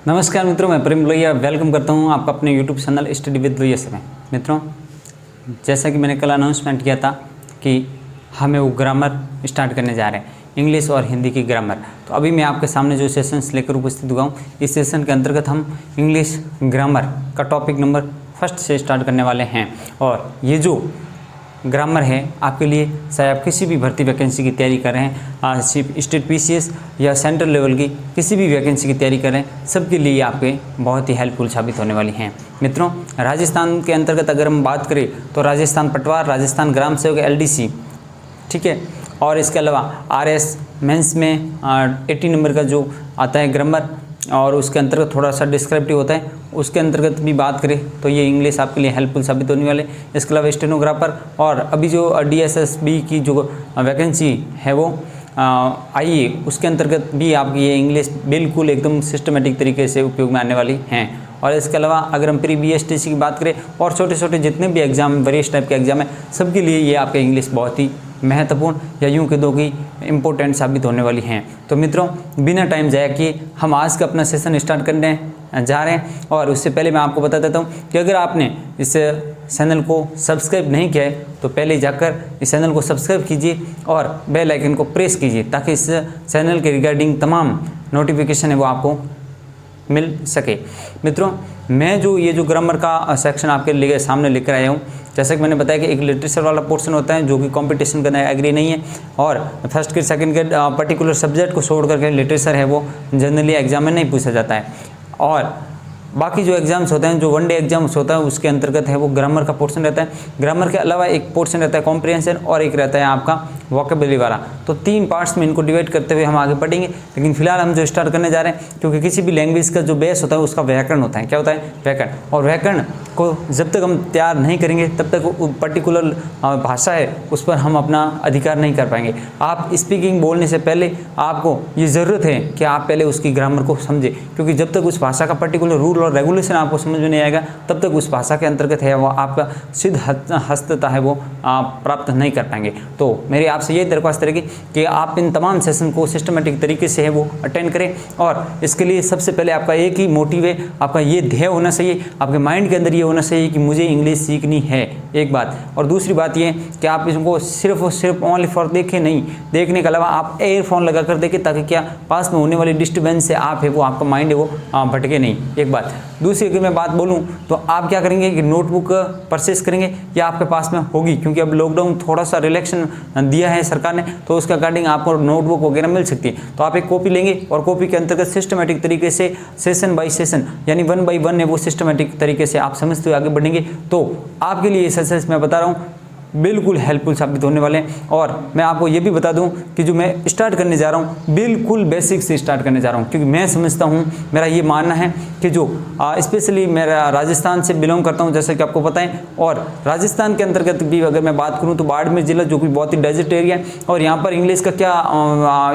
नमस्कार मित्रों, मैं प्रेम लोहिया वेलकम करता हूं आपका अपने YouTube channel study with Lohia से। मित्रों, जैसा कि मैंने कल अनाउंसमेंट किया था कि हमें वो ग्रामर स्टार्ट करने जा रहे हैं, इंग्लिश और हिंदी की ग्रामर। तो अभी मैं आपके सामने जो सेशंस लेकर उपस्थित हुआ हूँ, इस सेशन के अंतर्गत हम इंग्लिश ग्रामर का टॉपिक नंबर 1 से स्टार्ट करने वाले हैं। और ये जो ग्रामर है आपके लिए, चाहे आप किसी भी भर्ती वैकेंसी की तैयारी कर रहे हैं, सिर्फ स्टेट पीसीएस या सेंट्रल लेवल की किसी भी वैकेंसी की तैयारी कर रहे हैं, सबके लिए आपके बहुत ही हेल्पफुल साबित होने वाली हैं। मित्रों, राजस्थान के अंतर्गत अगर हम बात करें तो राजस्थान पटवार, राजस्थान ग्राम सेवक LDC, ठीक है, और इसके अलावा RS मेंस में 80 नंबर का जो आता है ग्रामर, और उसके अंतर्गत थोड़ा सा डिस्क्रिप्टिव होता है, उसके अंतर्गत भी बात करें तो ये इंग्लिश आपके लिए हेल्पफुल साबित होने वाले। इसके अलावा स्टेनोग्राफर और अभी जो DSSB की जो वैकेंसी है वो आई है, उसके अंतर्गत भी आपकी ये इंग्लिश बिल्कुल एकदम सिस्टमेटिक तरीके से उपयोग में आने वाली हैं। और इसके अलावा अगर हम प्री BSTC की बात करें और छोटे छोटे जितने भी एग्जाम, वरिष्ठ टाइप के एग्जाम है, सबके लिए ये आपके इंग्लिश बहुत ही महत्वपूर्ण या यूँ कह दो कि इम्पोर्टेंट साबित होने वाली हैं। तो मित्रों, बिना टाइम जाया किए हम आज का अपना सेशन स्टार्ट करने जा रहे हैं। और उससे पहले मैं आपको बता देता हूँ कि अगर आपने इस चैनल को सब्सक्राइब नहीं किया है तो पहले जाकर इस चैनल को सब्सक्राइब कीजिए और बेल आइकन को प्रेस कीजिए, ताकि इस चैनल के रिगार्डिंग तमाम नोटिफिकेशन है वो आपको मिल सके। मित्रों, मैं ये जो ग्रामर का सेक्शन आपके सामने लेकर आया हूँ, जैसा कि मैंने बताया कि एक लिटरेचर वाला पोर्शन होता है जो कि कंपटीशन करने एग्री नहीं है, और फर्स्ट के सेकंड के पर्टिकुलर सब्जेक्ट को छोड़ करके लिटरेचर है वो जनरली एग्जाम में नहीं पूछा जाता है। और बाकी जो एग्जाम्स होते हैं, जो वनडे एग्जाम्स होता है, उसके अंतर्गत है वो ग्रामर का पोर्शन रहता है। ग्रामर के अलावा एक पोर्शन रहता है कॉम्प्रिहेंशन और एक रहता है आपका वोकेबुलरी वाला। तो 3 पार्ट्स में इनको डिवाइड करते हुए हम आगे बढ़ेंगे। लेकिन फिलहाल हम जो स्टार्ट करने जा रहे हैं, क्योंकि किसी भी लैंग्वेज का जो बेस होता है उसका व्याकरण होता है। क्या होता है? व्याकरण। और व्याकरण को जब तक हम तैयार नहीं करेंगे तब तक वो पर्टिकुलर भाषा है उस पर हम अपना अधिकार नहीं कर पाएंगे। आप स्पीकिंग बोलने से पहले आपको ये ज़रूरत है कि आप पहले उसकी ग्रामर को समझें, क्योंकि जब तक उस भाषा का पर्टिकुलर रूल और रेगुलेशन आपको समझ में नहीं आएगा तब तक उस भाषा के अंतर्गत है वो आपका सिद्ध हस्तता है वो आप प्राप्त नहीं कर पाएंगे। तो मेरी आपसे यही दरख्वास्त रहेगी कि आप इन तमाम सेशन को सिस्टमेटिक तरीके से है वो अटेंड करें। और इसके लिए सबसे पहले आपका एक ही मोटिव है, आपका ये ध्येय होना चाहिए, आपके माइंड के अंदर ये होना चाहिए कि मुझे इंग्लिश सीखनी है, एक बात। और दूसरी बात ये कि आप इसको सिर्फ और सिर्फ ओनली फॉर देखें नहीं, देखने के अलावा आप एयरफोन लगा कर देखें, ताकि क्या पास में होने वाली डिस्टर्बेंस से आप है वो आपका माइंड है वो भटके नहीं, एक बात। दूसरी अगर मैं बात बोलूं तो आप क्या करेंगे कि नोटबुक परचेस करेंगे या आपके पास में होगी, क्योंकि अब लॉकडाउन थोड़ा सा रिलैक्शन दिया है सरकार ने, तो उसके अकॉर्डिंग आपको नोटबुक वगैरह मिल सकती है। तो आप एक कॉपी लेंगे और कॉपी के अंतर्गत सिस्टमेटिक तरीके से सेशन बाय सेशन यानी 1 by 1 है वो सिस्टमेटिक तरीके से आप समझते हुए आगे बढ़ेंगे। तो आपके लिए ये सेशंस मैं बता रहा हूँ बिल्कुल हेल्पफुल साबित होने वाले हैं। और मैं आपको ये भी बता दूं कि जो मैं स्टार्ट करने जा रहा हूं बिल्कुल बेसिक से स्टार्ट करने जा रहा हूं, क्योंकि मैं समझता हूं, मेरा ये मानना है कि जो स्पेशली मेरा राजस्थान से बिलोंग करता हूं, जैसे कि आपको पता है, और राजस्थान के अंतर्गत भी अगर मैं बात करूं तो बाड़मेर जिला जो कि बहुत ही डेजर्ट एरिया है, और यहाँ पर इंग्लिश का क्या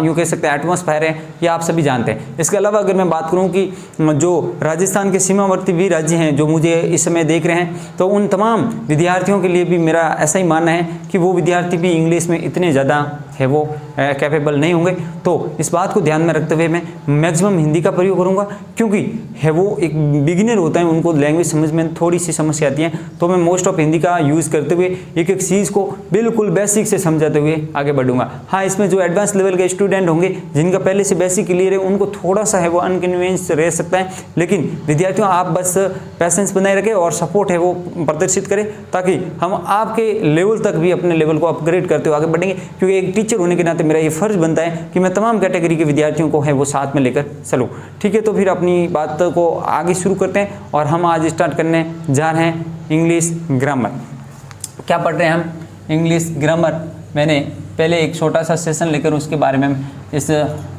यूँ कह सकते हैं एटमॉस्फेयर है, ये आप सभी जानते हैं। इसके अलावा अगर मैं बात करूँ कि जो राजस्थान के सीमावर्ती भी राज्य हैं जो मुझे इस समय देख रहे हैं, तो उन तमाम विद्यार्थियों के लिए भी मेरा ऐसा मानना है कि वो विद्यार्थी भी इंग्लिश में इतने ज़्यादा है वो कैपेबल नहीं होंगे। तो इस बात को ध्यान में रखते हुए मैं मैक्सिमम हिंदी का प्रयोग करूंगा, क्योंकि है वो एक बिगिनर होता है, उनको लैंग्वेज समझ में थोड़ी सी समस्या आती है। तो मैं मोस्ट ऑफ हिंदी का यूज़ करते हुए एक एक चीज़ को बिल्कुल बेसिक से समझाते हुए आगे बढ़ूंगा। हाँ, इसमें जो एडवांस लेवल के स्टूडेंट होंगे जिनका पहले से बेसिक क्लियर है, उनको थोड़ा सा है वो अनकन्वीनियंस रह सकता है, लेकिन विद्यार्थियों आप बस पैसेंस बनाए रखें और सपोर्ट है वो प्रदर्शित करें, ताकि हम आपके लेवल तक भी अपने लेवल को अपग्रेड करते हुए आगे बढ़ेंगे। क्योंकि एक टीचर होने के नाते मेरा ये फर्ज बनता है कि मैं तमाम कैटेगरी के विद्यार्थियों को है वो साथ में लेकर चलूँ। ठीक है, तो फिर अपनी बात को आगे शुरू करते हैं और हम आज स्टार्ट करने जा रहे हैं इंग्लिश ग्रामर। क्या पढ़ रहे हैं हम? English grammar. मैंने पहले एक छोटा सा सेशन लेकर उसके बारे में, इस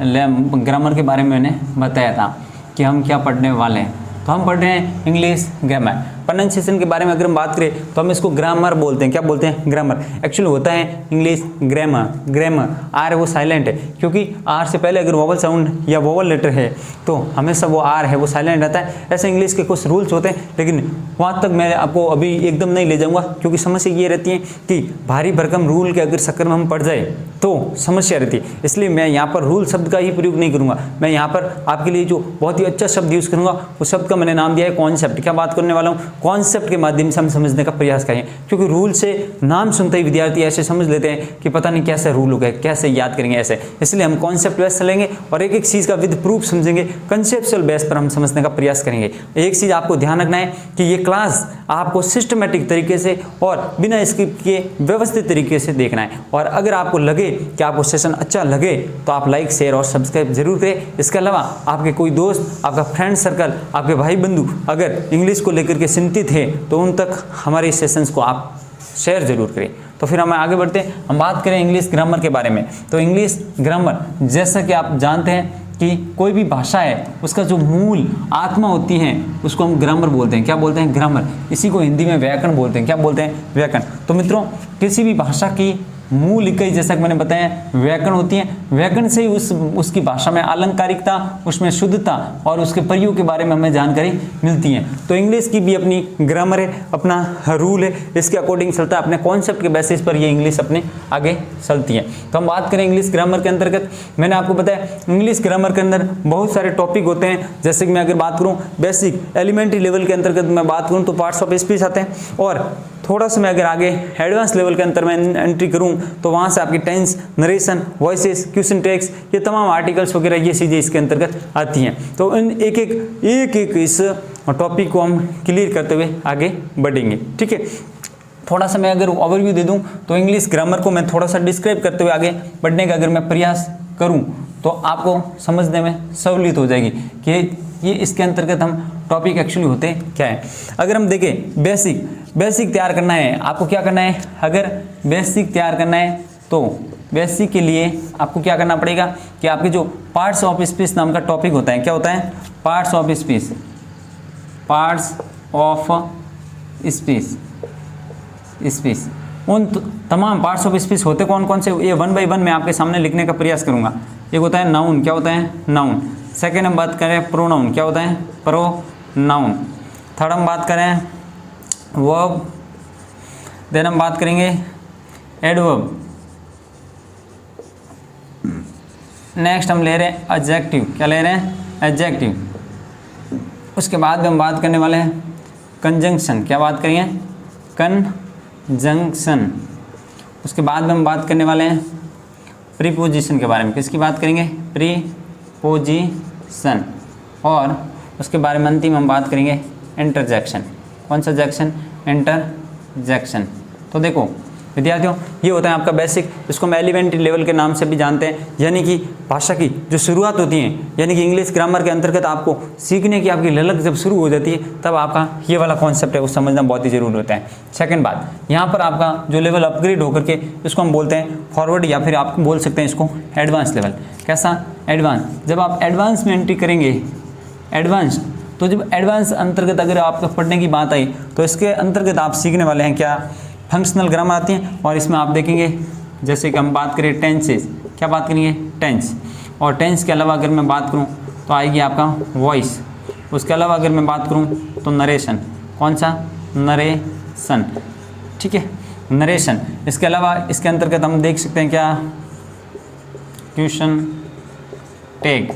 ग्रामर के बारे में मैंने बताया था कि हम क्या पढ़ने वाले हैं। तो हम पढ़ रहे हैं इंग्लिश ग्रामर। प्रोनाउंसिएशन के बारे में अगर हम बात करें तो हम इसको ग्रामर बोलते हैं। क्या बोलते हैं? ग्रामर। एक्चुअली होता है इंग्लिश ग्रामर। ग्रामर आर है वो साइलेंट है, क्योंकि आर से पहले अगर वोवल साउंड या वोवल लेटर है तो हमेशा वो आर है वो साइलेंट रहता है। ऐसे इंग्लिश के कुछ रूल्स होते हैं, लेकिन वहाँ तक मैं आपको अभी एकदम नहीं ले जाऊँगा, क्योंकि समस्या ये रहती है कि भारी भरकम रूल के अगर चक्कर में हम पड़ जाए तो समस्या रहती है। इसलिए मैं यहाँ पर रूल शब्द का ही प्रयोग नहीं करूँगा। मैं यहाँ पर आपके लिए जो बहुत ही अच्छा शब्द यूज़ करूँगा उस शब्द का मैंने नाम दिया है कॉन्सेप्ट। क्या बात करने वाला हूँ? कॉन्सेप्ट के माध्यम से हम समझने का प्रयास करें, क्योंकि रूल से नाम सुनते ही विद्यार्थी ऐसे समझ लेते हैं कि पता नहीं कैसे रूल हो गए, कैसे याद करेंगे ऐसे। इसलिए हम कॉन्सेप्ट बेस चलेंगे और एक एक चीज़ का विद प्रूफ समझेंगे, कंसेप्चुअल बेस पर हम समझने का प्रयास करेंगे। एक चीज़ आपको ध्यान रखना है कि ये क्लास आपको सिस्टमेटिक तरीके से और बिना स्किप के व्यवस्थित तरीके से देखना है। और अगर आपको लगे कि आपको सेशन अच्छा लगे तो आप लाइक शेयर और सब्सक्राइब जरूर करें। इसके अलावा आपके कोई दोस्त, आपका फ्रेंड सर्कल, आपके भाई बंधु अगर इंग्लिश को लेकर के चिंतित है तो उन तक हमारे सेशंस को आप शेयर जरूर करें। तो फिर हम आगे बढ़ते हैं, हम बात करें इंग्लिश ग्रामर के बारे में। तो इंग्लिश ग्रामर, जैसा कि आप जानते हैं कि कोई भी भाषा है उसका जो मूल आत्मा होती है उसको हम ग्रामर बोलते हैं। क्या बोलते हैं? ग्रामर। इसी को हिंदी में व्याकरण बोलते हैं। क्या बोलते हैं? व्याकरण। तो मित्रों, किसी भी भाषा की मूल इकाई जैसा कि मैंने बताया व्याकरण होती है। व्याकरण से ही उसकी भाषा में अलंकारिकता, उसमें शुद्धता और उसके प्रयोग के बारे में हमें जानकारी मिलती है। तो इंग्लिश की भी अपनी ग्रामर है, अपना रूल है, इसके अकॉर्डिंग चलता है, अपने कॉन्सेप्ट के बेसिस पर ये इंग्लिश अपने आगे चलती है। तो हम बात करें इंग्लिश ग्रामर के अंतर्गत, मैंने आपको बताया इंग्लिश ग्रामर के अंदर बहुत सारे टॉपिक होते हैं। जैसे कि मैं अगर बात करूँ बेसिक एलिमेंट्री लेवल के अंतर्गत मैं बात करूँ तो पार्ट्स ऑफ स्पीच आते हैं, और थोड़ा सा मैं अगर आगे एडवांस लेवल के अंदर मैं एंट्री करूं तो वहां से आपकी tense, narration, voices, question tags, ये तमाम आर्टिकल्स वगैरह ये चीज़ें इसके अंतर्गत आती हैं। तो इन एक एक इस टॉपिक को हम क्लियर करते हुए आगे बढ़ेंगे। ठीक है, थोड़ा सा मैं अगर ओवरव्यू दे दूं तो इंग्लिश ग्रामर को मैं थोड़ा सा डिस्क्राइब करते हुए आगे बढ़ने का अगर मैं प्रयास करूं तो आपको समझने में सहूलियत हो जाएगी कि ये इसके अंतर्गत हम टॉपिक एक्चुअली होते क्या है। अगर हम देखें बेसिक तैयार करना है, आपको क्या करना है? अगर बेसिक तैयार करना है तो बेसिक के लिए आपको क्या करना पड़ेगा कि आपके जो पार्ट्स ऑफ स्पीच नाम का टॉपिक होता है, क्या होता है? Parts of speech. Parts of speech उन तमाम पार्ट्स ऑफ स्पीच होते कौन कौन से, ये वन बाय वन मैं आपके सामने लिखने का प्रयास करूंगा। एक होता है नाउन। क्या होता है? नाउन। सेकेंड हम बात करें प्रोनाउन। क्या होता है? प्रोनाउन। थर्ड हम बात करें वर्ब। देन हम बात करेंगे एडवर्ब। नेक्स्ट हम ले रहे हैं एडजेक्टिव। क्या ले रहे हैं? एडजेक्टिव। उसके बाद हम बात करने वाले हैं कंजंक्शन। क्या बात करेंगे? कंजंक्शन। उसके बाद हम बात करने वाले हैं प्रीपोजिशन के बारे में। किसकी बात करेंगे? प्रीपोजिशन। और उसके बारे में अंतिम हम बात करेंगे इंटरजेक्शन। कौन सा जेक्शन? इंटरजेक्शन। तो देखो विद्यार्थियों, ये होता है आपका बेसिक, इसको हम एलिमेंट्री लेवल के नाम से भी जानते हैं, यानी कि भाषा की जो शुरुआत होती है, यानी कि इंग्लिश ग्रामर के अंतर्गत आपको सीखने की आपकी ललक जब शुरू हो जाती है तब आपका ये वाला कॉन्सेप्ट है वो समझना बहुत ही जरूरी होता है। सेकंड बात, यहाँ पर आपका जो लेवल अपग्रेड होकर के इसको हम बोलते हैं फॉरवर्ड, या फिर आप बोल सकते हैं इसको एडवांस लेवल। कैसा? एडवांस। जब आप एडवांस में एंट्री करेंगे, एडवांस, तो जब एडवांस अंतर्गत अगर आपको पढ़ने की बात आई तो इसके अंतर्गत आप सीखने वाले हैं क्या? फंक्शनल ग्रामर आती हैं, और इसमें आप देखेंगे जैसे कि हम बात करें टेंसेस। क्या बात करेंगे? टेंस। और टेंस के अलावा अगर मैं बात करूं तो आएगी आपका वॉइस। उसके अलावा अगर मैं बात करूं तो नरेशन। कौन सा? नरेशन। ठीक है, नरेशन। इसके अलावा इसके अंतर्गत हम देख सकते हैं क्या? क्वेश्चन टैग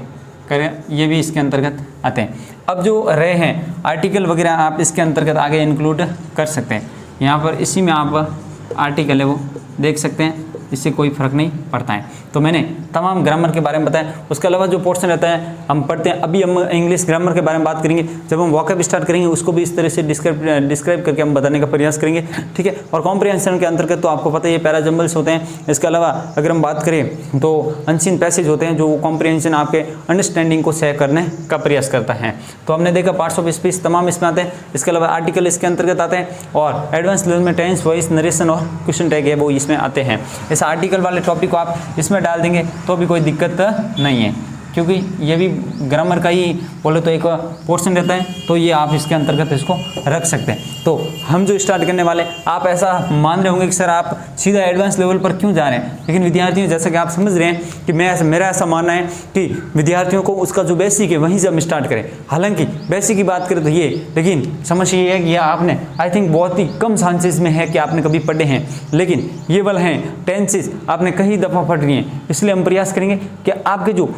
करें, ये भी इसके अंतर्गत आते हैं। अब जो रहे हैं आर्टिकल वगैरह आप इसके अंतर्गत आगे इंक्लूड कर सकते हैं। यहाँ पर इसी में आप आर्टिकल है वो देख सकते हैं, इससे कोई फ़र्क नहीं पड़ता है। तो मैंने तमाम ग्रामर के बारे में बताया। उसके अलावा जो पोर्शन रहता है हम पढ़ते हैं, अभी हम इंग्लिश ग्रामर के बारे में बात करेंगे। जब हम वॉकअप स्टार्ट करेंगे उसको भी इस तरह से डिस्क्राइब करके हम बताने का प्रयास करेंगे। ठीक है, और कॉम्प्रिहेंशन के अंतर्गत तो आपको पता है ये पैराजम्बल्स होते हैं। इसके अलावा अगर हम बात करें तो अनसीन पैसेज होते हैं जो कॉम्प्रिहेंशन आपके अंडरस्टैंडिंग को सह करने का प्रयास करता है। तो हमने देखा पार्ट्स ऑफ स्पीच तमाम इसमें आते हैं। इसके अलावा आर्टिकल इसके अंतर्गत आते हैं, और एडवांस लेवल में टेंस, वॉइस, नरेशन और क्वेश्चन टैग है वो इसमें आते हैं। इस आर्टिकल वाले टॉपिक को आप इसमें डाल देंगे तो भी कोई दिक्कत नहीं है। क्योंकि ये भी ग्रामर का ही बोले तो एक पोर्शन रहता है, तो ये आप इसके अंतर्गत इसको रख सकते हैं। तो हम जो स्टार्ट करने वाले, आप ऐसा मान रहे होंगे कि सर आप सीधा एडवांस लेवल पर क्यों जा रहे हैं, लेकिन विद्यार्थियों जैसा कि आप समझ रहे हैं कि मेरा ऐसा मानना है कि विद्यार्थियों को उसका जो बेसिक है वहीं से हम स्टार्ट करें। हालांकि बेसिक की बात करें तो ये, लेकिन समस्या ये है कि आपने आई थिंक बहुत ही कम चांसेस में है कि आपने कभी पढ़े हैं, लेकिन ये वाला हैं टेंसेस आपने कई दफ़ा पढ़ लिए हैं। इसलिए हम प्रयास करेंगे कि आपके जो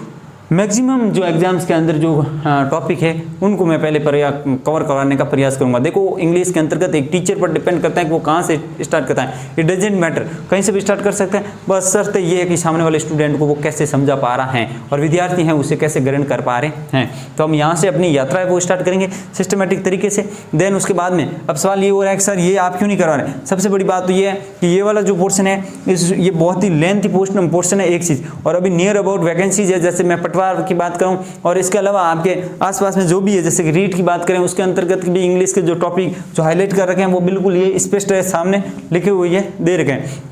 मैक्सिमम जो एग्जाम्स के अंदर जो टॉपिक है उनको मैं पहले कवर करवाने का प्रयास करूंगा। देखो इंग्लिश के अंतर्गत एक टीचर पर डिपेंड करता है कि वो कहाँ से स्टार्ट करता है, इट डजेंट मैटर, कहीं से भी स्टार्ट कर सकते हैं, बस शर्त ये है कि सामने वाले स्टूडेंट को वो कैसे समझा पा रहा है और विद्यार्थी हैं उसे कैसे ग्रहण कर पा रहे हैं। तो हम यहाँ से अपनी यात्रा है वो स्टार्ट करेंगे सिस्टमेटिक तरीके से। देन उसके बाद में अब सवाल ये हो रहा है कि सर ये आप क्यों नहीं करवा रहे। सबसे बड़ी बात तो ये है कि ये वाला जो पोर्शन है ये बहुत ही लेंथी पोर्शन है एक चीज़, और अभी नियर अबाउट वैकेंसीज है, जैसे मैं की बात करूं और इसके अलावा आपके आसपास में जो भी है, जैसे कि रीड की बात करें उसके अंतर्गत भी इंग्लिश के जो टॉपिक जो हाईलाइट कर रखे हैं वो बिल्कुल ये स्पष्ट है, सामने लिखे हुए ये दे रखे हैं।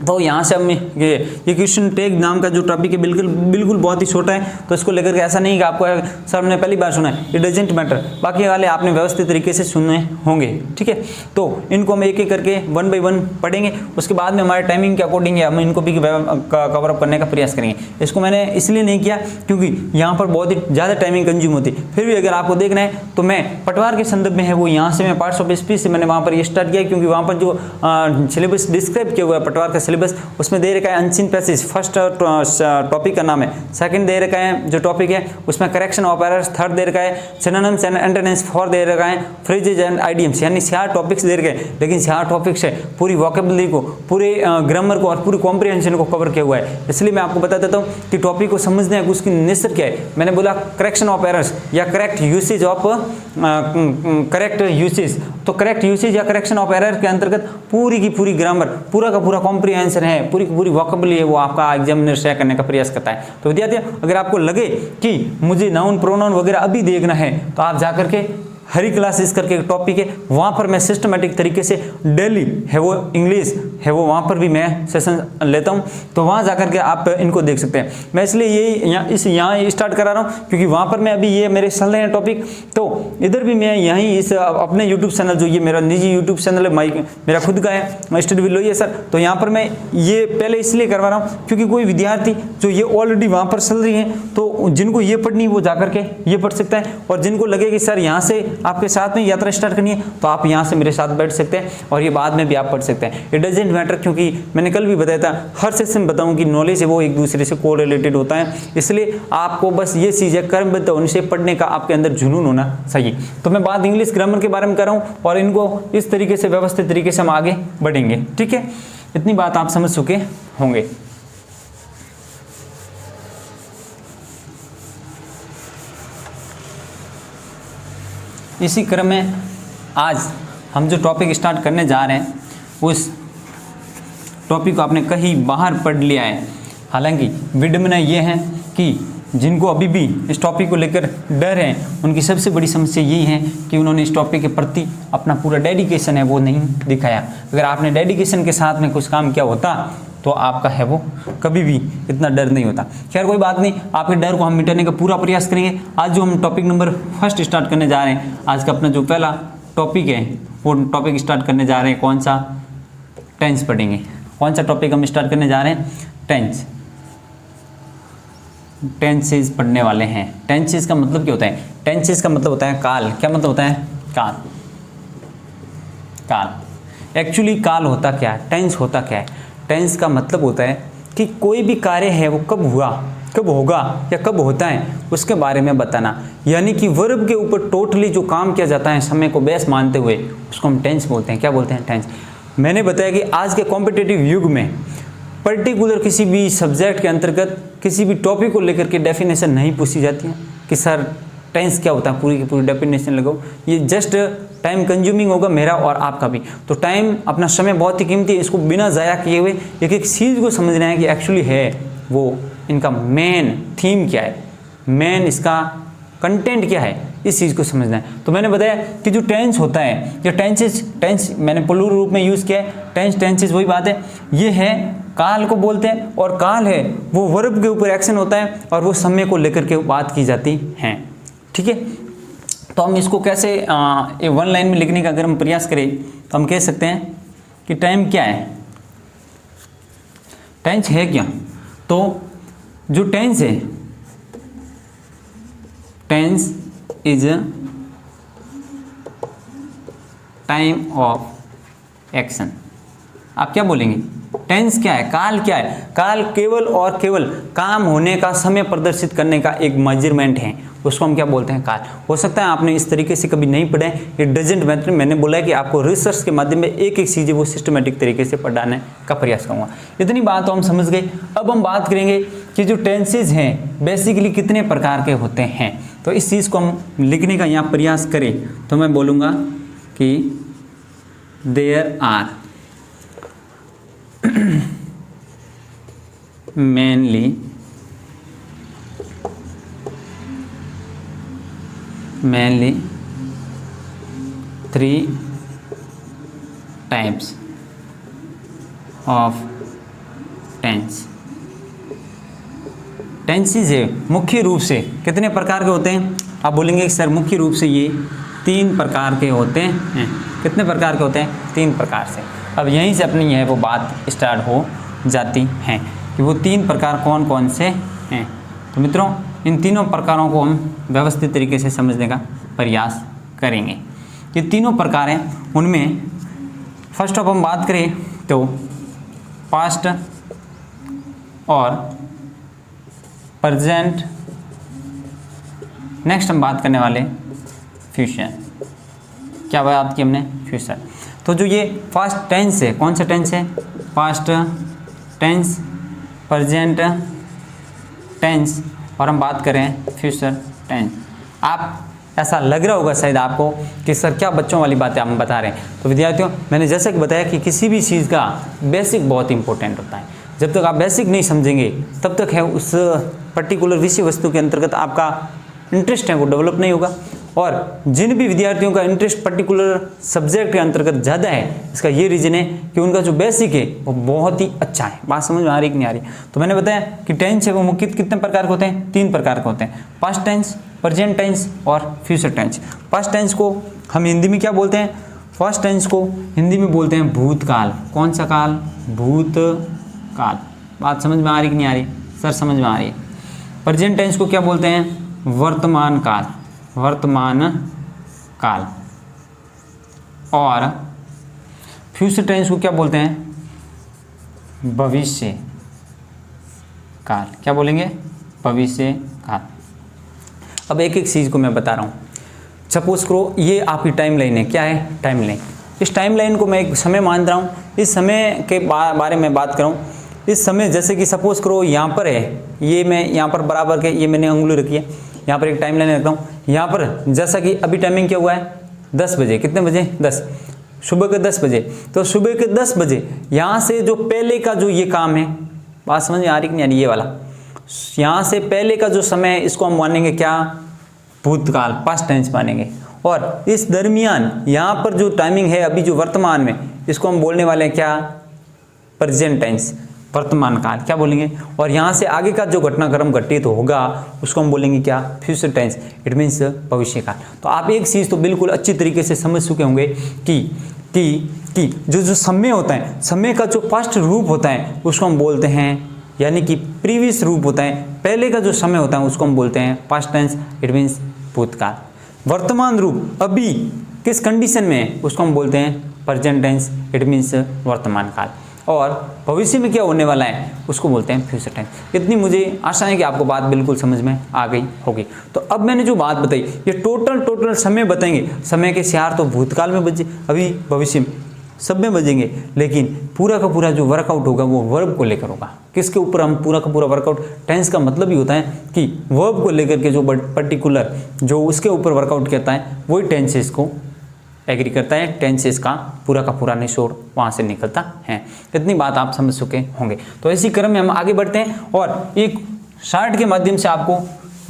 तो यहाँ से हम ये क्वेश्चन टैग नाम का जो टॉपिक है बिल्कुल बहुत ही छोटा है, तो इसको लेकर के ऐसा नहीं कि आपको सर हमने पहली बार सुना है, इट डजेंट मैटर, बाकी वाले आपने व्यवस्थित तरीके से सुने होंगे, ठीक है। तो इनको हम एक एक करके 1 बाय 1 पढ़ेंगे, उसके बाद में हमारे टाइमिंग के अकॉर्डिंग है हम इनको भी कवर अप करने का प्रयास करेंगे। इसको मैंने इसलिए नहीं किया क्योंकि यहाँ पर बहुत ही ज़्यादा टाइमिंग कंज्यूम होती है, फिर भी अगर आपको देखना है तो मैं पटवार के संदर्भ में है वो यहाँ से मैं पार्ट्स ऑफ स्पीच से मैंने वहाँ पर ये स्टार्ट किया, क्योंकि वहाँ पर जो सिलेबस डिस्क्राइब किया हुआ है पटवार का सिलेबस, उसमें दे रखा है अनसीन पैसेज, फर्स्ट टॉपिक का नाम है, सेकंड दे रखा है जो टॉपिक है उसमें करेक्शन ऑफ एरर्स, थर्ड दे रखा है सिनोनिम्स एंड एंटोनिम्स, फोर्थ दे रखा है फ्रेजेज एंड आइडियम्स, यानी 4 टॉपिक्स दे रखे हैं, लेकिन 4 टॉपिक्स है पूरी वोकेबुलरी को, पूरे ग्रामर को और पूरी कॉम्प्रिहेंशन को कवर किया हुआ है। इसलिए मैं आपको बता देता हूँ कि टॉपिक को समझने है उसकी नेचर क्या है। मैंने बोला करेक्शन ऑफ एरर्स या correct usage of correct usage, तो करेक्ट यूसेज या करेक्शन ऑफ एरर के अंतर्गत पूरी की पूरी ग्रामर, पूरा का पूरा कॉम्प्रिहेंशन है, पूरी की पूरी वोकेबुलरी है वो आपका एग्जामिनर शेयर करने का प्रयास करता है। तो विद्यार्थियों अगर आपको लगे कि मुझे नाउन प्रोनाउन वगैरह अभी देखना है तो आप जाकर के हरी क्लासेस करके एक टॉपिक है, वहाँ पर मैं सिस्टमेटिक तरीके से डेली है वो इंग्लिश है वो वहाँ पर भी मैं सेशन लेता हूँ, तो वहाँ जाकर के आप इनको देख सकते हैं। मैं इसलिए ये यहाँ स्टार्ट करा रहा हूँ क्योंकि वहाँ पर मैं अभी ये मेरे चल रहे हैं टॉपिक, तो इधर भी मैं यहीं इस अपने यूट्यूब चैनल जो ये मेरा निजी यूट्यूब चैनल है, मेरा खुद का है स्टडी विद लोहिया सर, तो यहाँ पर मैं ये पहले इसलिए करवा रहा हूँ क्योंकि कोई विद्यार्थी जो ये ऑलरेडी वहाँ पर चल रही है तो जिनको ये पढ़नी है वो जाकर के ये पढ़ सकता है, और जिनको लगे कि सर यहाँ से आपके साथ में यात्रा स्टार्ट करनी है तो आप यहाँ से मेरे साथ बैठ सकते हैं और ये बाद में भी आप पढ़ सकते हैं। इट डजेंट मैटर, क्योंकि मैंने कल भी बताया था हर सेशन बताऊँ कि नॉलेज है वो एक दूसरे से कोरिलेटेड होता है, इसलिए आपको बस ये चीज़ें कर्मबद्ध होने से पढ़ने का आपके अंदर जुनून होना चाहिए। तो मैं बात इंग्लिश ग्रामर के बारे में कर रहा हूँ और इनको इस तरीके से व्यवस्थित तरीके से हम आगे बढ़ेंगे, ठीक है। इतनी बात आप समझ चुके होंगे। इसी क्रम में आज हम जो टॉपिक स्टार्ट करने जा रहे हैं उस टॉपिक को आपने कहीं बाहर पढ़ लिया है। हालांकि विडम्बना ये है कि जिनको अभी भी इस टॉपिक को लेकर डर है उनकी सबसे बड़ी समस्या यही है कि उन्होंने इस टॉपिक के प्रति अपना पूरा डेडिकेशन है वो नहीं दिखाया। अगर आपने डेडिकेशन के साथ में कुछ काम किया होता तो आपका है वो कभी भी इतना डर नहीं होता। खैर कोई बात नहीं, आपके डर को हम मिटाने का पूरा प्रयास करेंगे। आज जो हम टॉपिक नंबर 1 स्टार्ट करने जा रहे हैं, आज का अपना जो पहला टॉपिक है वो टॉपिक स्टार्ट करने जा रहे हैं कौन सा, टेंस पढ़ेंगे। कौन सा टॉपिक हम स्टार्ट करने जा रहे हैं, टेंस। टेंसेस पढ़ने वाले हैं। टेंसेस का मतलब क्या होता है, टेंसेस का मतलब होता है काल। क्या मतलब होता है, काल। काल एक्चुअली काल होता क्या है, टेंस होता क्या है। टेंस का मतलब होता है कि कोई भी कार्य है वो कब हुआ, कब होगा या कब होता है उसके बारे में बताना, यानी कि वर्ब के ऊपर टोटली जो काम किया जाता है समय को बेस मानते हुए उसको हम टेंस बोलते हैं। क्या बोलते हैं, टेंस। मैंने बताया कि आज के कॉम्पिटिटिव युग में पर्टिकुलर किसी भी सब्जेक्ट के अंतर्गत किसी भी टॉपिक को लेकर के डेफिनेशन नहीं पूछी जाती है कि सर टेंस क्या होता है, पूरी की पूरी डेफिनेशन लगाओ। ये जस्ट टाइम कंज्यूमिंग होगा मेरा और आपका भी। तो टाइम अपना समय बहुत ही कीमती है, इसको बिना ज़ाया किए हुए एक एक चीज़ को समझना है कि एक्चुअली है वो इनका मेन थीम क्या है, मेन इसका कंटेंट क्या है, इस चीज़ को समझना है। तो मैंने बताया कि जो टेंस होता है, जो टेंस मैंने प्लूरल रूप में यूज़ किया है, टेंसेस वही बात है, ये है काल को बोलते हैं, और काल है वो वर्ब के ऊपर एक्शन होता है और वो समय को लेकर के बात की जाती है। ठीक है, तो हम इसको कैसे ये वन लाइन में लिखने का अगर हम प्रयास करें तो हम कह सकते हैं कि टाइम क्या है, टेंस है क्या। तो जो टेंस है, tense is time of action. आप क्या बोलेंगे, टेंस क्या है, काल क्या है? काल केवल और केवल काम होने का समय प्रदर्शित करने का एक मेजरमेंट है, उसको हम क्या बोलते हैं, काल। हो सकता है आपने इस तरीके से कभी नहीं पढ़ा है, इट डजंट मैटर। मैंने बोला है कि आपको रिसर्च के माध्यम में एक एक चीज़ें वो सिस्टमेटिक तरीके से पढ़ाने का प्रयास करूँगा। इतनी बात तो हम समझ गए। अब हम बात करेंगे कि जो टेंसेज हैं बेसिकली कितने प्रकार के होते हैं। तो इस चीज़ को हम लिखने का यहाँ प्रयास करें तो मैं बोलूँगा कि there are mainly three types of tense। Tenses है मुख्य रूप से कितने प्रकार के होते हैं? आप बोलेंगे सर मुख्य रूप से ये 3 प्रकार के होते हैं। कितने प्रकार के होते हैं? 3 प्रकार से। अब यहीं से अपनी है वो बात स्टार्ट हो जाती है कि वो 3 प्रकार कौन कौन से हैं। तो मित्रों इन तीनों प्रकारों को हम व्यवस्थित तरीके से समझने का प्रयास करेंगे। ये तीनों प्रकार हैं, उनमें फर्स्ट ऑफ हम बात करें तो पास्ट और प्रेजेंट, नेक्स्ट हम बात करने वाले फ्यूचर। क्या बात की हमने? फ्यूचर। तो जो ये पास्ट टेंस है, कौन सा टेंस है? पास्ट टेंस, प्रेजेंट टेंस और हम बात करें फ्यूचर टेंस। आप ऐसा लग रहा होगा शायद आपको कि सर क्या बच्चों वाली बातें आप बता रहे हैं। तो विद्यार्थियों मैंने जैसे कि बताया कि किसी भी चीज़ का बेसिक बहुत इंपॉर्टेंट होता है। जब तक आप बेसिक नहीं समझेंगे तब तक है उस पर्टिकुलर विषय वस्तु के अंतर्गत आपका इंटरेस्ट है वो डेवलप नहीं होगा। और जिन भी विद्यार्थियों का इंटरेस्ट पर्टिकुलर सब्जेक्ट के अंतर्गत ज़्यादा है, इसका ये रीज़न है कि उनका जो बेसिक है वो बहुत ही अच्छा है। बात समझ में आ रही कि नहीं आ रही? तो मैंने बताया कि टेंस है वो मुख्य कितने प्रकार के होते हैं? 3 प्रकार के होते हैं, पास्ट टेंस, प्रेजेंट टेंस और फ्यूचर टेंस। पास्ट टेंस को हम हिंदी में क्या बोलते हैं? फर्स्ट टेंस को हिंदी में बोलते हैं भूतकाल। कौन सा काल? भूतकाल। बात समझ में आ रही कि नहीं आ रही? सर समझ में आ रही है। प्रेजेंट टेंस को क्या बोलते हैं? वर्तमान काल, वर्तमान काल। और फ्यूचर टेंस को क्या बोलते हैं? भविष्य काल। क्या बोलेंगे? भविष्य काल। अब एक एक चीज़ को मैं बता रहा हूँ। सपोज करो ये आपकी टाइम लाइन है। क्या है? Time line. इस टाइम लाइन को मैं एक समय मान रहा हूँ। इस समय के बारे में बात करूँ। इस समय जैसे कि सपोज करो यहाँ पर है, ये मैं यहाँ पर बराबर के ये मैंने उंगली रखी है, यहाँ पर एक टाइम लाइन रखता हूँ। यहाँ पर जैसा कि अभी टाइमिंग क्या हुआ है? 10 बजे। कितने बजे? 10, सुबह के 10 बजे। तो सुबह के 10 बजे यहाँ से जो पहले का जो ये काम है, बात समझ में आ रही कि नहीं आ रही? ये वाला यहाँ से पहले का जो समय है इसको हम मानेंगे क्या? भूतकाल, पास्ट टेंस मानेंगे। और इस दरमियान यहाँ पर जो टाइमिंग है अभी जो वर्तमान में, इसको हम बोलने वाले हैं क्या? प्रेजेंट टेंस, वर्तमान काल। क्या बोलेंगे? और यहाँ से आगे का जो घटनाक्रम घटित होगा उसको हम बोलेंगे क्या? फ्यूचर टेंस, इट मीन्स भविष्य काल। तो आप एक चीज़ तो बिल्कुल अच्छी तरीके से समझ चुके होंगे कि जो समय होता है, समय का जो पास्ट रूप होता है उसको हम बोलते हैं, यानी कि प्रीवियस रूप होता है, पहले का जो समय होता है उसको हम बोलते हैं पास्ट टेंस, इट मीन्स भूतकाल। वर्तमान रूप अभी किस कंडीशन में है उसको हम बोलते हैं प्रेजेंट टेंस, इट मीन्स वर्तमान काल। और भविष्य में क्या होने वाला है उसको बोलते हैं फ्यूचर टेंस। इतनी मुझे आशा है कि आपको बात बिल्कुल समझ में आ गई होगी। तो अब मैंने जो बात बताई ये टोटल समय बताएंगे। समय के सियार तो भूतकाल में बजे, अभी भविष्य में, सब में बजेंगे, लेकिन पूरा का पूरा जो वर्कआउट होगा वो वर्ब को लेकर होगा। किसके ऊपर? हम पूरा का पूरा वर्कआउट, टेंस का मतलब ही होता है कि वर्ब को लेकर के जो पर्टिकुलर जो उसके ऊपर वर्कआउट करता है वही टेंसेस को एग्री करता है। टेंसेस का पूरा निचोड़ वहाँ से निकलता है। इतनी बात आप समझ चुके होंगे। तो इसी क्रम में हम आगे बढ़ते हैं और एक शार्ट के माध्यम से आपको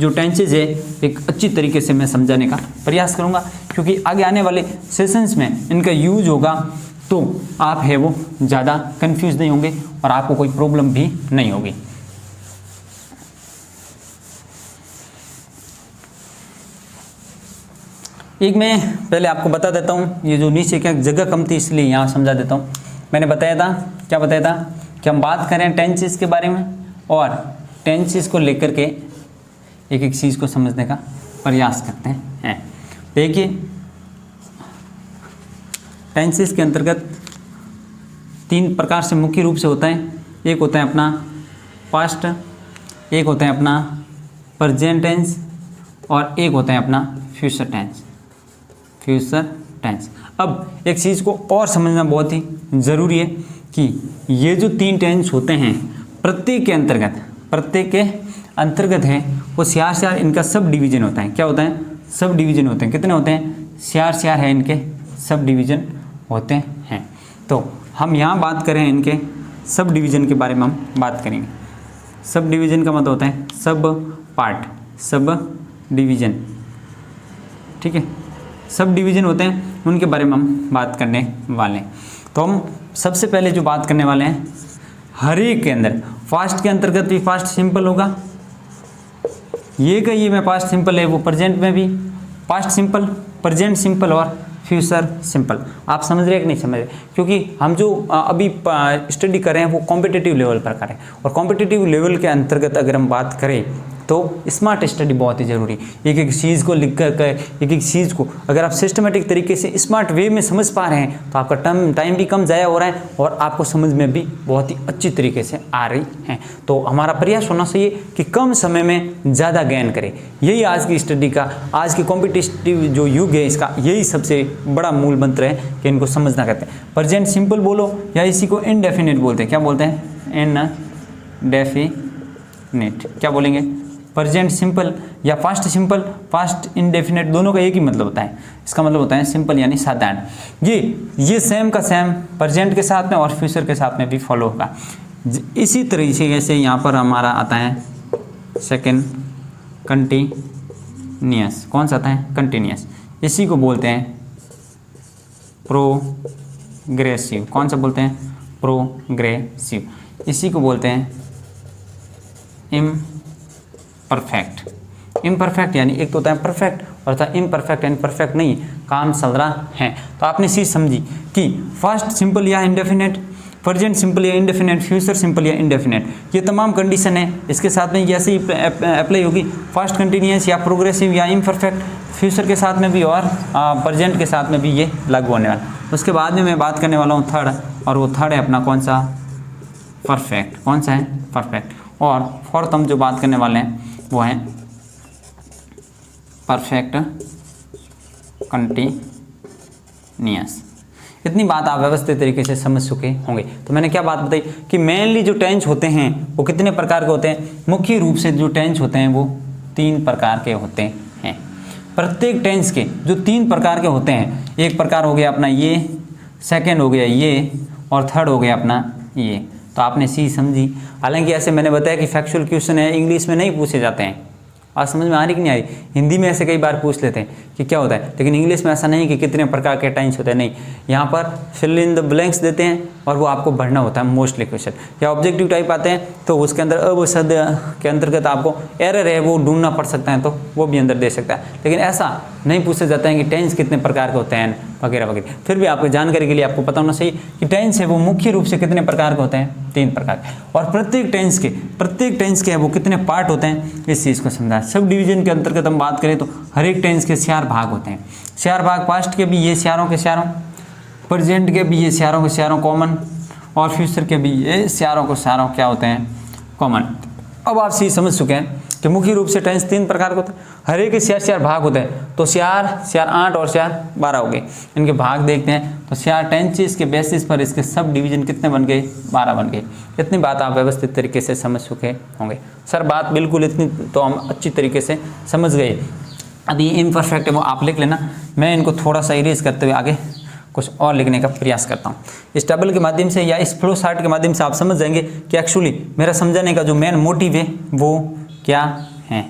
जो टेंसेज है एक अच्छी तरीके से मैं समझाने का प्रयास करूंगा, क्योंकि आगे आने वाले सेशंस में इनका यूज होगा तो आप है वो ज़्यादा कंफ्यूज नहीं होंगे और आपको कोई प्रॉब्लम भी नहीं होगी। एक मैं पहले आपको बता देता हूँ, ये जो नीचे क्या जगह कम थी इसलिए यहाँ समझा देता हूँ। मैंने बताया था, क्या बताया था कि हम बात करें टेंसेस के बारे में और टेंसेस को लेकर के एक एक चीज़ को समझने का प्रयास करते हैं। देखिए टेंसेस के अंतर्गत 3 प्रकार से मुख्य रूप से होता है। एक होता है अपना पास्ट, एक होता है अपना प्रेजेंट टेंस और एक होता है अपना फ्यूचर टेंस। Future tense. अब एक चीज़ को और समझना बहुत ही ज़रूरी है कि ये जो 3 टेंस होते हैं प्रत्येक के अंतर्गत है वो 4 इनका सब डिवीजन होता है। क्या होता है? सब डिवीजन होते हैं। कितने होते हैं? 4 है इनके सब डिवीजन होते हैं। तो हम यहाँ बात करें इनके सब डिवीजन के बारे में हम बात करेंगे। सब डिवीजन का मतलब होता है सब पार्ट, सब डिवीजन, ठीक है। सब डिवीजन होते हैं, उनके बारे में हम बात करने वाले हैं। तो हम सबसे पहले जो बात करने वाले हैं, हर एक के अंदर फास्ट के अंतर्गत भी फास्ट सिंपल होगा। ये का ये में पास्ट सिंपल है, वो प्रेजेंट में भी पास्ट सिंपल, प्रेजेंट सिंपल और फ्यूचर सिंपल। आप समझ रहे हैं कि नहीं समझ रहे? क्योंकि हम जो अभी स्टडी कर रहे हैं वो कॉम्पिटिटिव लेवल पर करें, और कॉम्पिटिटिव लेवल के अंतर्गत अगर हम बात करें तो स्मार्ट स्टडी बहुत ही ज़रूरी है। एक एक चीज़ को लिख कर एक एक चीज़ को अगर आप सिस्टमेटिक तरीके से स्मार्ट वे में समझ पा रहे हैं तो आपका टाइम भी कम ज़ाया हो रहा है और आपको समझ में भी बहुत ही अच्छी तरीके से आ रही है। तो हमारा प्रयास होना चाहिए कि कम समय में ज़्यादा ज्ञान करें। यही आज की स्टडी का, आज की कॉम्पिटिटिव जो युग है इसका यही सबसे बड़ा मूल मंत्र है कि इनको समझना कहते हैं। प्रेजेंट सिंपल बोलो या इसी को इनडेफिनेट बोलते हैं। क्या बोलते हैं? इनडेफिनेट। क्या बोलेंगे? प्रेजेंट सिंपल या फास्ट सिंपल, फास्ट इनडेफिनेट, दोनों का एक ही मतलब होता है। इसका मतलब होता है सिंपल यानी साधारण। ये सेम का सेम प्रेजेंट के साथ में और फ्यूचर के साथ में भी फॉलो होगा। इसी तरीके से यहाँ पर हमारा आता है सेकंड कंटिन्यूअस। कौन सा आता है? कंटिन्यूअस। इसी को बोलते हैं प्रोग्रेसिव। कौन सा बोलते हैं? प्रोग्रेसिव। इसी को बोलते हैं इम्परफेक्ट। इम्परफेक्ट यानी एक तो होता है परफेक्ट और होता है इम्परफेक्ट, यानी परफेक्ट नहीं, काम चल रहा है। तो आपने चीज़ समझी कि फास्ट सिंपल या इंडेफिनेट, प्रेजेंट सिंपल या इंडेफिनेट, फ्यूचर सिंपल या इंडेफिनेट, ये तमाम कंडीशन है। इसके साथ में ऐसे ही अप्लाई होगी। फास्ट कंटिन्यूअस या प्रोग्रेसिव या इम्परफेक्ट, फ्यूचर के साथ में भी और प्रेजेंट के साथ में भी ये लागू होने वाला। उसके बाद में मैं बात करने वाला हूँ थर्ड, और वो थर्ड है अपना कौन सा? परफेक्ट। कौन सा है? परफेक्ट। और फोर्थ हम जो बात करने वाले हैं वो है परफेक्ट कंटिन्यूअस। इतनी बात आप व्यवस्थित तरीके से समझ चुके होंगे। तो मैंने क्या बात बताई कि मेनली जो टेंस होते हैं वो कितने प्रकार के होते हैं? मुख्य रूप से जो टेंस होते हैं वो 3 प्रकार के होते हैं। प्रत्येक टेंस के जो 3 प्रकार के होते हैं, एक प्रकार हो गया अपना ये, सेकेंड हो गया ये, और थर्ड हो गया अपना ये। तो आपने चीज़ समझी। हालांकि ऐसे मैंने बताया कि फैक्चुअल क्वेश्चन है, इंग्लिश में नहीं पूछे जाते हैं। आज समझ में आ रही कि नहीं आ रही? हिंदी में ऐसे कई बार पूछ लेते हैं कि क्या होता है, लेकिन इंग्लिश में ऐसा नहीं कि कितने प्रकार के टेंस होते हैं। नहीं, यहाँ पर फिल इन द ब्लैंक्स देते हैं और वो आपको भरना होता है मोस्टली क्वेश्चन। या ऑब्जेक्टिव टाइप आते हैं तो उसके अंदर अब शब्द के अंतर्गत आपको एरर है वो ढूंढना पड़ सकता है, तो वो भी अंदर दे सकता है। लेकिन ऐसा नहीं पूछा जाता है कि टेंस कितने प्रकार के होते हैं वगैरह वगैरह। फिर भी आपको जानकारी के लिए आपको पता होना चाहिए कि टेंस है वो मुख्य रूप से कितने प्रकार के होते हैं? 3 प्रकार के। और प्रत्येक टेंस के है वो कितने पार्ट होते हैं, इस चीज़ को समझा। सब डिवीजन के अंतर्गत हम बात करें तो हर एक टेंस के 4 भाग होते हैं। 4 भाग, पास्ट के भी ये चारों के चारों, प्रेजेंट के भी ये चारों के चारों कॉमन, और फ्यूचर के भी ये चारों के चारों क्या होते हैं? कॉमन। अब आप चीज़ समझ चुके हैं कि मुख्य रूप से टेंस 3 प्रकार के होते हैं, हर एक के 4 भाग होते हैं। तो 4 8 और 4 12 हो गए। इनके भाग देखते हैं तो 4 टेंसेस के बेसिस पर इसके सब डिवीजन कितने बन गए? 12 बन गए। इतनी बात आप व्यवस्थित तरीके से समझ चुके होंगे। सर बात बिल्कुल इतनी तो हम अच्छी तरीके से समझ गए। अभी इम्परफेक्ट है वो आप लिख लेना, मैं इनको थोड़ा सा इरेज करते हुए आगे कुछ और लिखने का प्रयास करता हूँ। इस टेबल के माध्यम से या इस फ्लो चार्ट के माध्यम से आप समझ जाएंगे कि एक्चुअली मेरा समझाने का जो मेन मोटिव है वो क्या है।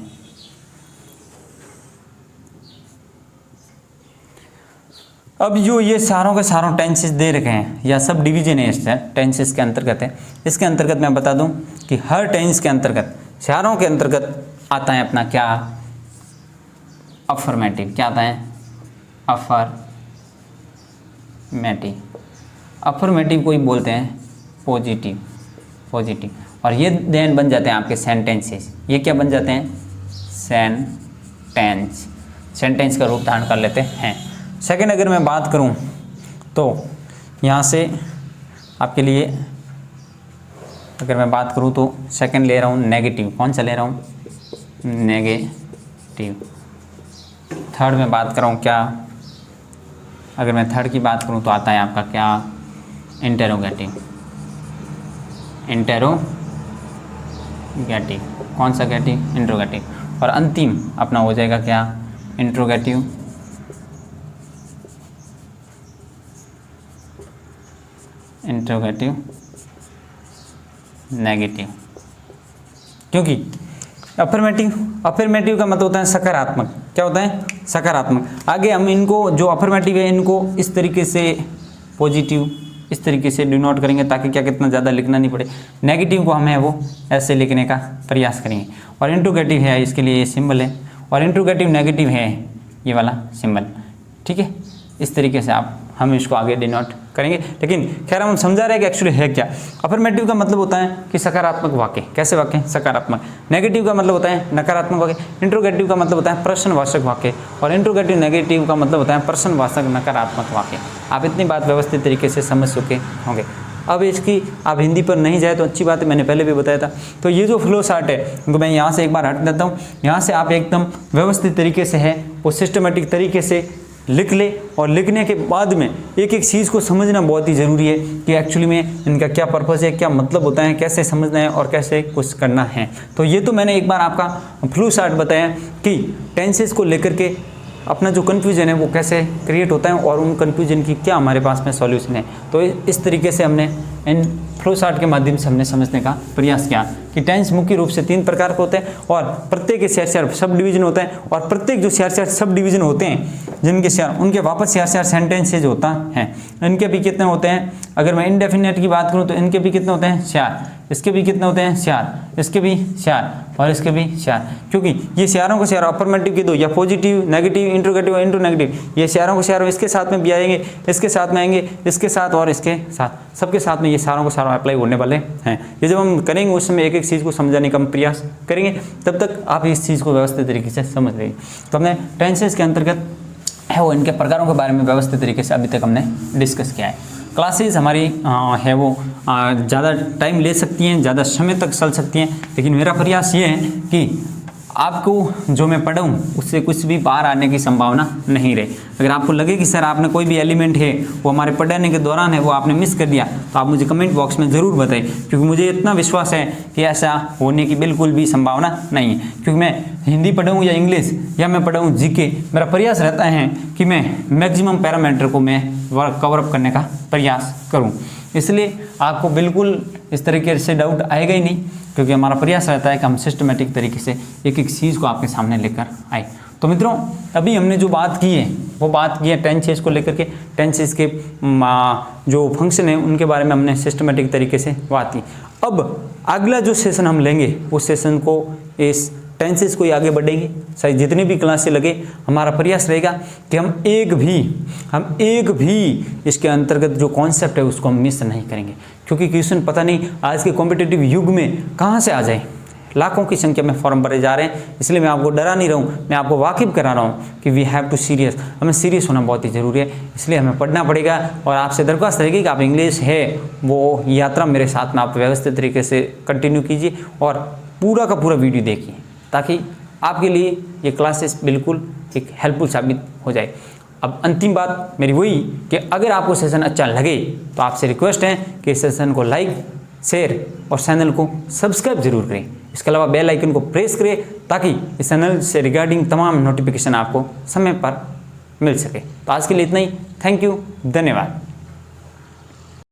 अब जो ये सारों के सारों टेंसेस दे रखे हैं या सब डिवीजन है इससे टेंसेस के अंतर्गत है, इसके अंतर्गत मैं बता दूं कि हर टेंस के अंतर्गत सारों के अंतर्गत आता है अपना क्या, अफर्मेटिव। क्या आता है? अफर्मेटिव। अफर्मेटिव को ही बोलते हैं पॉजिटिव, पॉजिटिव। और ये देन बन जाते हैं आपके सेंटेंसेस। ये क्या बन जाते हैं? सेंटेंस। सेंटेंस का रूप धारण कर लेते हैं। सेकंड अगर मैं बात करूं तो यहाँ से आपके लिए अगर मैं बात करूं तो सेकंड ले रहा हूं नेगेटिव। कौन सा ले रहा हूं? नेगेटिव। थर्ड में बात कर रहा हूं क्या, अगर मैं थर्ड की बात करूं तो आता है आपका क्या, इंटेरोगेटिव। इंटेरोगेटिव। कौन सा गेटिव? इंट्रोगेटिव। और अंतिम अपना हो जाएगा क्या, इंट्रोगेटिव। Interrogative negative. क्योंकि अफर्मेटिव का मतलब होता है सकारात्मक। क्या होता है? सकारात्मक। आगे हम इनको जो अफर्मेटिव है इनको इस तरीके से पॉजिटिव इस तरीके से डिनोट करेंगे ताकि क्या कितना ज़्यादा लिखना नहीं पड़े। नेगेटिव को हमें वो ऐसे लिखने का प्रयास करेंगे। और इंट्रोगेटिव है इसके लिए ये सिंबल है, और इंट्रोगेटिव नेगेटिव है ये वाला सिंबल। ठीक है, इस तरीके से हम इसको आगे डिनोट करेंगे। लेकिन खैर हम समझा रहे हैं कि एक्चुअली है क्या। अफर्मेटिव का मतलब होता है कि सकारात्मक वाक्य। कैसे वाक्य? सकारात्मक। नेगेटिव का मतलब होता है नकारात्मक वाक्य। इंट्रोगेटिव का मतलब होता है प्रश्नवाचक वाक्य। और इंट्रोगेटिव नेगेटिव का मतलब होता है प्रश्नवाचक नकारात्मक वाक्य। आप इतनी बात व्यवस्थित तरीके से समझ चुके होंगे। अब इसकी आप हिंदी पर नहीं जाए तो अच्छी बात है, मैंने पहले भी बताया था। तो ये जो फ्लो चार्ट है तो मैं यहाँ से एक बार हट देता हूँ। यहाँ से आप एकदम व्यवस्थित तरीके से है वो सिस्टमेटिक तरीके से लिख ले, और लिखने के बाद में एक एक चीज़ को समझना बहुत ही ज़रूरी है कि एक्चुअली में इनका क्या पर्पज़ है, क्या मतलब होता है, कैसे समझना है और कैसे कुछ करना है। तो ये तो मैंने एक बार आपका फ्लो चार्ट बताया कि टेंसेस को लेकर के अपना जो कन्फ्यूजन है वो कैसे क्रिएट होता है और उन कन्फ्यूजन की क्या हमारे पास में सॉल्यूशन है। तो इस तरीके से हमने इन फ्लो चार्ट के माध्यम से हमने समझने का प्रयास किया कि टेंस मुख्य रूप से 3 प्रकार के होते हैं और प्रत्येक के चार सब डिवीजन होता है, और प्रत्येक जो चार सब डिवीजन होते हैं जिनके चार उनके वापस चार सेंटेंसेज होता है। इनके भी कितने होते हैं? अगर मैं इनडेफिनेट की बात करूँ तो इनके भी कितने होते हैं? 4। इसके भी कितने होते हैं? 4। इसके भी 4 और इसके भी 4। क्योंकि ये चारों को चारों अफर्मेटिव की दो या पॉजिटिव, नेगेटिव, इंट्रोगेटिव और इंट्रोनेगेटिव, ये चारों को चारों इसके साथ में भी आएंगे, इसके साथ में आएंगे, इसके साथ और इसके साथ, सबके साथ में ये सारों को सारों अप्लाई होने वाले हैं। ये जब हम करेंगे उस समय एक एक चीज़ को समझाने का हम प्रयास करेंगे, तब तक आप इस चीज़ को व्यवस्थित तरीके से समझ लेंगे। तो हमने टेंसेस के अंतर्गत है वो इनके प्रकारों के बारे में व्यवस्थित तरीके से अभी तक हमने डिस्कस किया है। क्लासेस हमारी है वो ज़्यादा टाइम ले सकती हैं, ज़्यादा समय तक चल सकती हैं, लेकिन मेरा प्रयास ये है कि आपको जो मैं पढ़ाऊँ उससे कुछ भी बाहर आने की संभावना नहीं रहे। अगर आपको लगे कि सर आपने कोई भी एलिमेंट है वो हमारे पढ़ाने के दौरान है वो आपने मिस कर दिया, तो आप मुझे कमेंट बॉक्स में ज़रूर बताएं, क्योंकि मुझे इतना विश्वास है कि ऐसा होने की बिल्कुल भी संभावना नहीं है। क्योंकि मैं हिंदी पढ़ाऊँ या इंग्लिश या मैं पढ़ाऊँ जीके, मेरा प्रयास रहता है कि मैं मैक्सिमम पैरामीटर को मैं कवर अप करने का प्रयास करूँ। इसलिए आपको बिल्कुल इस तरीके से डाउट आएगा ही नहीं, क्योंकि हमारा प्रयास रहता है कि हम सिस्टमेटिक तरीके से एक एक चीज़ को आपके सामने लेकर आए। तो मित्रों, अभी हमने जो बात की है वो बात की है टेंसेस को लेकर के, टेंसेस के जो फंक्शन है उनके बारे में हमने सिस्टमेटिक तरीके से बात की। अब अगला जो सेशन हम लेंगे उस सेशन को इस टेंसेस को ही आगे बढ़ेंगे। चाहे जितनी भी क्लासें लगे, हमारा प्रयास रहेगा कि हम एक भी इसके अंतर्गत जो कॉन्सेप्ट है उसको हम मिस नहीं करेंगे, क्योंकि क्वेश्चन पता नहीं आज के कॉम्पिटिटिव युग में कहाँ से आ जाए। लाखों की संख्या में फॉर्म भरे जा रहे हैं, इसलिए मैं आपको डरा नहीं रहा हूँ, मैं आपको वाकिफ करा रहा हूँ कि वी हैव टू सीरियस, हमें सीरियस होना बहुत ही ज़रूरी है। इसलिए हमें पढ़ना पड़ेगा, और आपसे दरख्वास्त रहेगी कि आप इंग्लिश है वो यात्रा मेरे साथ में आप व्यवस्थित तरीके से कंटिन्यू कीजिए और पूरा का पूरा वीडियो देखिए, ताकि आपके लिए ये क्लासेस बिल्कुल एक हेल्पफुल साबित हो जाए। अब अंतिम बात मेरी वही कि अगर आपको सेशन अच्छा लगे तो आपसे रिक्वेस्ट है कि इस सेशन को लाइक, शेयर और चैनल को सब्सक्राइब जरूर करें। इसके अलावा बेल आइकन को प्रेस करें ताकि इस चैनल से रिगार्डिंग तमाम नोटिफिकेशन आपको समय पर मिल सके। तो आज के लिए इतना ही। थैंक यू, धन्यवाद।